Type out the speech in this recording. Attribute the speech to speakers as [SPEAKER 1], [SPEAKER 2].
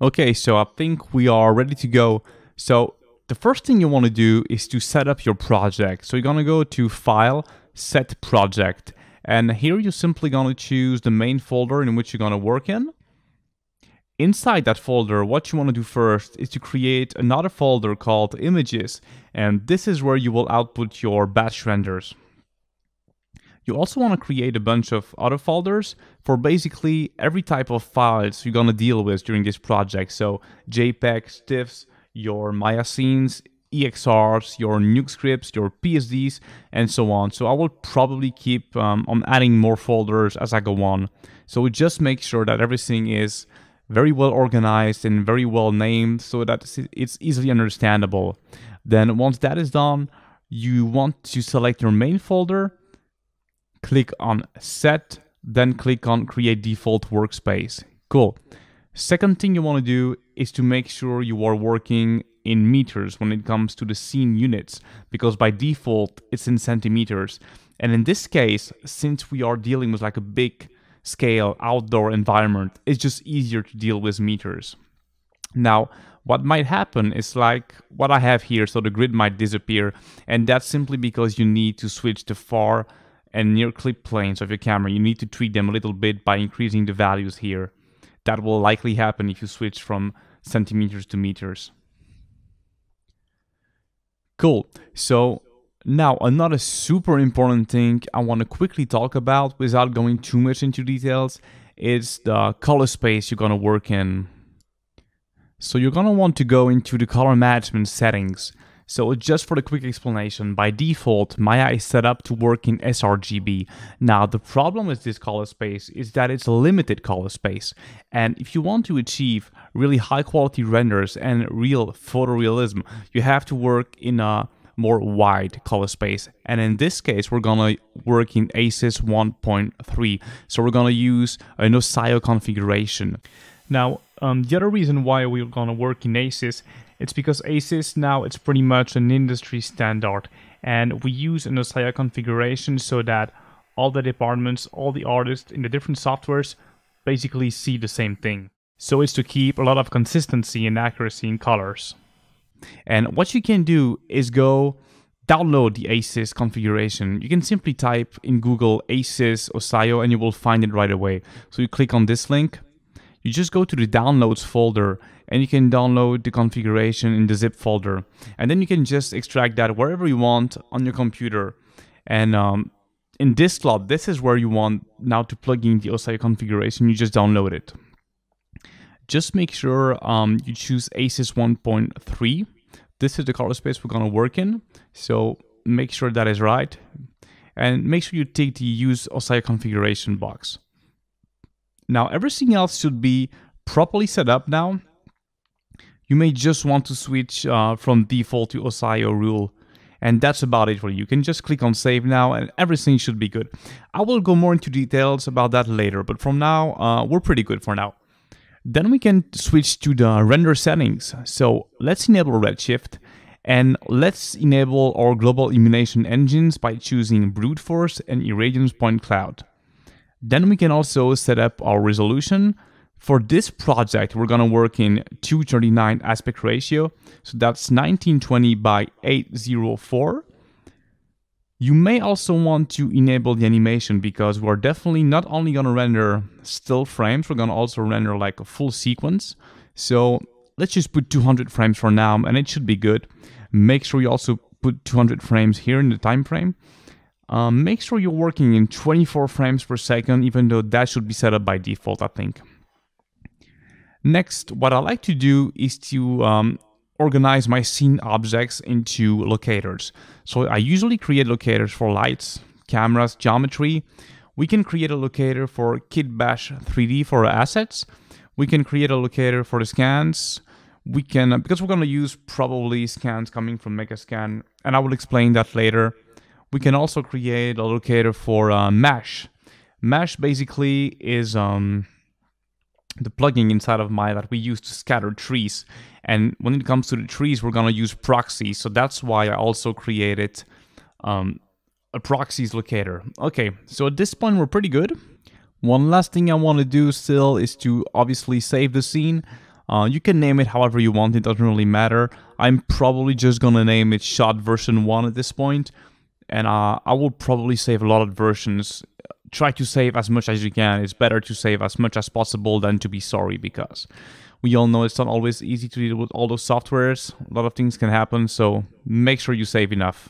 [SPEAKER 1] Okay, so I think we are ready to go. So the first thing you want to do is to set up your project. So you're going to go to File, Set Project. And here you're simply going to choose the main folder in which you're going to work in. Inside that folder, what you want to do first is to create another folder called Images. And this is where you will output your batch renders. You also want to create a bunch of other folders for basically every type of files you're going to deal with during this project. So JPEGs, TIFFs, your Maya scenes, EXRs, your nuke scripts, your PSDs, and so on. So I will probably keep on adding more folders as I go on. So just make sure that everything is very well organized and very well named so that it's easily understandable. Then once that is done, you want to select your main folder, click on Set, then click on Create Default Workspace. Cool. Second thing you want to do is to make sure you are working in meters when it comes to the scene units, because by default it's in centimeters. And in this case, since we are dealing with like a big scale outdoor environment, it's just easier to deal with meters. Now, what might happen is like what I have here, so the grid might disappear, and that's simply because you need to switch the far and near clip planes of your camera. You need to tweak them a little bit by increasing the values here. That will likely happen if you switch from centimeters to meters. Cool. So now another super important thing I want to quickly talk about without going too much into details is the color space you're going to work in. So you're going to want to go into the color management settings. So just for the quick explanation, by default, Maya is set up to work in sRGB. Now, the problem with this color space is that it's a limited color space. And if you want to achieve really high quality renders and real photorealism, you have to work in a more wide color space. And in this case, we're gonna work in ACES 1.3. So we're gonna use an OSIO configuration. Now, the other reason why we're gonna work in ACES, it's because ACES now it's pretty much an industry standard, and we use an OSIO configuration so that all the departments, all the artists in the different softwares basically see the same thing. So it's to keep a lot of consistency and accuracy in colors. And what you can do is go download the ACES configuration. You can simply type in Google ACES OSIO and you will find it right away. So you click on this link. You just go to the downloads folder and you can download the configuration in the zip folder. And then you can just extract that wherever you want on your computer. And in this slot, this is where you want now to plug in the OSIO configuration. You just download it. Just make sure you choose ACES 1.3. This is the color space we're going to work in. So make sure that is right. And make sure you tick the Use OSIO configuration box. Now, everything else should be properly set up now. You may just want to switch from default to OSIO rule. And that's about it for you. You can just click on Save now and everything should be good. I will go more into details about that later, but from now, we're pretty good for now. Then we can switch to the render settings. So let's enable Redshift and let's enable our global illumination engines by choosing Brute Force and Irradiance Point Cloud. Then we can also set up our resolution. For this project, we're going to work in 239 aspect ratio. So that's 1920 by 804. You may also want to enable the animation because we're definitely not only going to render still frames, we're going to also render like a full sequence. So let's just put 200 frames for now and it should be good. Make sure you also put 200 frames here in the time frame. Make sure you're working in 24 frames per second, even though that should be set up by default, I think. Next, what I like to do is to organize my scene objects into locators. So I usually create locators for lights, cameras, geometry. We can create a locator for Kitbash 3D for assets. We can create a locator for the scans. We can, because we're going to use probably scans coming from Megascan, and I will explain that later. We can also create a locator for Mesh. Mesh basically is the plugin inside of Maya that we use to scatter trees. And when it comes to the trees, we're going to use proxies. So that's why I also created a proxies locator. Okay, so at this point, we're pretty good. One last thing I want to do still is to obviously save the scene. You can name it however you want, it doesn't really matter. I'm probably just gonna name it Shot version 1 at this point, and I will probably save a lot of versions. Try to save as much as you can. It's better to save as much as possible than to be sorry, because we all know it's not always easy to deal with all those softwares. A lot of things can happen, so make sure you save enough.